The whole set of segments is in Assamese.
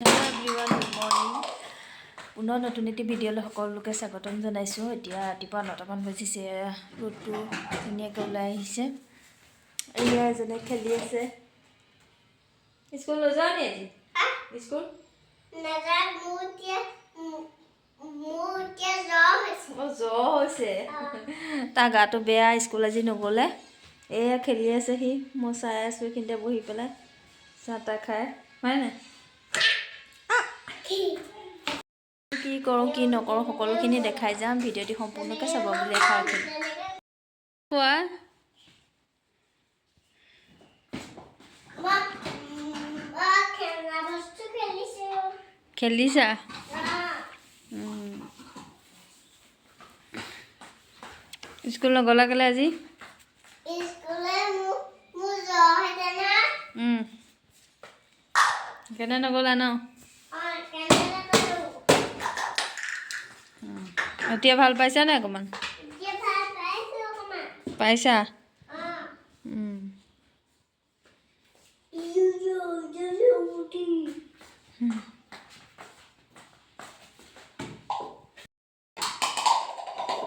Hello everyone, good morning. পুনৰ নতুন এটি ভিডিঅ'লৈ সকলোকে স্বাগতম জনাইছোঁ। এতিয়া ৰাতিপুৱা 9টামান বাজিছে, ৰ'দটো ধুনীয়াকৈ ওলাই আহিছে। এয়া এজনে খেলি আছে। স্কুল নোযোৱা নি আজি? স্কুল নাযায়, মোৰ জ্বৰ হৈছে। তাৰ গাটো বেয়া, স্কুল আজি নগ'লে। এয়া খেলি আছে সি, মই চাই আছোঁ এইখিনিতে বহি পেলাই চাহ তাহ খাই, হয় নাই? কি কৰোঁ কি নকৰোঁ সকলোখিনি দেখাই যাম। ভিডিঅ'টি সম্পূৰ্ণকৈ চাব বুলি আশা ৰাখিলোঁ। কোৱা খেলিছা? স্কুল নগ'লা কেলে আজি? কেনে নগ'লা ন? এতিয়া ভাল পাইছা নাই অকণমান? পাইছা?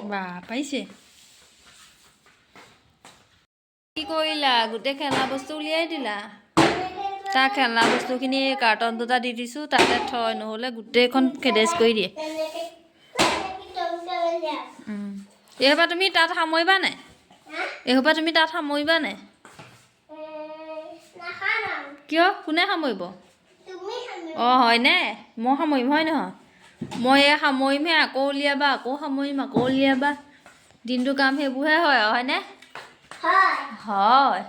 বা পাইছে। কি কৰিলা? গোটেই খেলনা বস্তু উলিয়াই দিলা। তাৰ খেলনা বস্তুখিনি কাৰ্টন দুটা দি দিছোঁ, তাতে থয়, নহ'লে গোটেইখন খেদেজ কৰি দিয়ে। এইসোপা তুমি তাত সামৰিবা নাই? এইসোপা তুমি তাত সামৰিবা নাই? কিয়? কোনে সামৰিব? অঁ হয়নে? মই সামৰিম, হয় নহয়? মই এয়া সামৰিমহে, আকৌ উলিয়াবা, আকৌ সামৰিম, আকৌ উলিয়াবা। দিনটো কাম সেইবোৰহে হয় আৰু, হয়নে? হয়।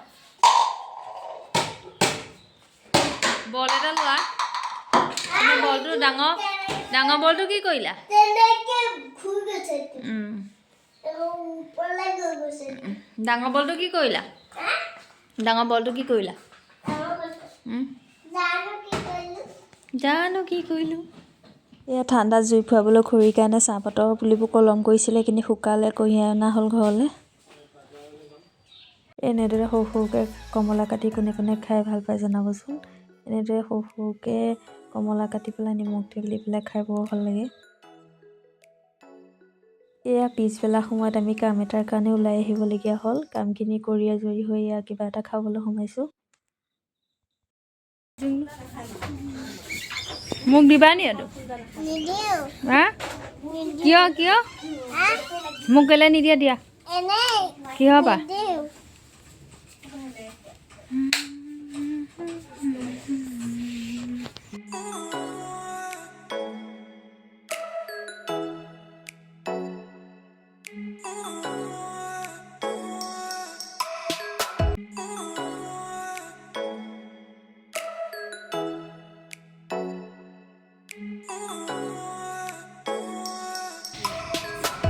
বল এটা লোৱা। তুমি বলটো ডাঙৰ বলটো কি কৰিলা? ডাঙৰ বলটো কি কৰিলা? ডাঙৰ বলটো কি কৰিলা? জানো কি কৰিলোঁ। এয়া ঠাণ্ডা জুই ফুৱাবলৈ খৰিৰ কাৰণে চাহপাতৰ পুলিবোৰ কলম কৰিছিলে, সেইখিনি শুকালে, কঢ়িয়াই অনা হ'ল ঘৰলৈ। এনেদৰে সৰু সৰুকৈ কমলা কাটি কোনে কোনে খাই ভাল পায় জনাবচোন। এনেদৰে সৰু সৰুকৈ কমলা কাটি পেলাই নিমখ তেল দি পেলাই খাই বৰ ভাল লাগে। এয়া পিছবেলা সময়ত আমি কাম এটাৰ কাৰণে ওলাই আহিবলগীয়া হ'ল। কামখিনি কৰি আজৰি হৈ এয়া কিবা এটা খাবলৈ সোমাইছোঁ। মোক দিবা নি এইটো? হা? কিয় কিয়? মোক কেলে নিদিয়া? দিয়া। কিহৰ পৰা?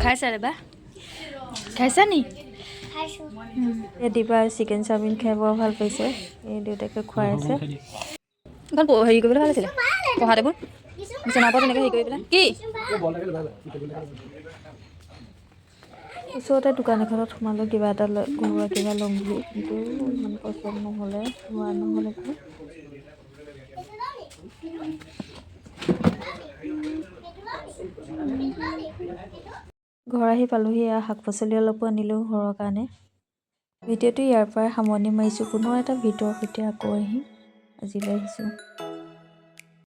খাইছা ৰেবা? খাইছা নি? এই দিবা চিকেন চাওমিন খাই বৰ ভাল পাইছে। এই দেউতাকে খুৱাই আছে। এখন হেৰি কৰিবলৈ ভাল আছিলে, পঢ়া টেবুল বিচনাৰ ওপৰত এনেকৈ হেৰি কৰি পেলাই। কি ওচৰতে দোকান এখনত সোমালোঁ কিবা এটা কোনোবা কিবা ল'ম বুলি, কিন্তু ইমান পচন্দ নহ'লে লোৱা নহ'লে বোলো। ঘৰ আহি পালোঁহি। শাক পাচলি অলপো আনিলোঁ ঘৰৰ কাৰণে। ভিডিঅ'টো ইয়াৰ পৰাই সামৰণি মাৰিছোঁ। পুনৰ এটা ভিডিঅ'ৰ সৈতে আকৌ আহিম। আজিলৈ আহিছোঁ।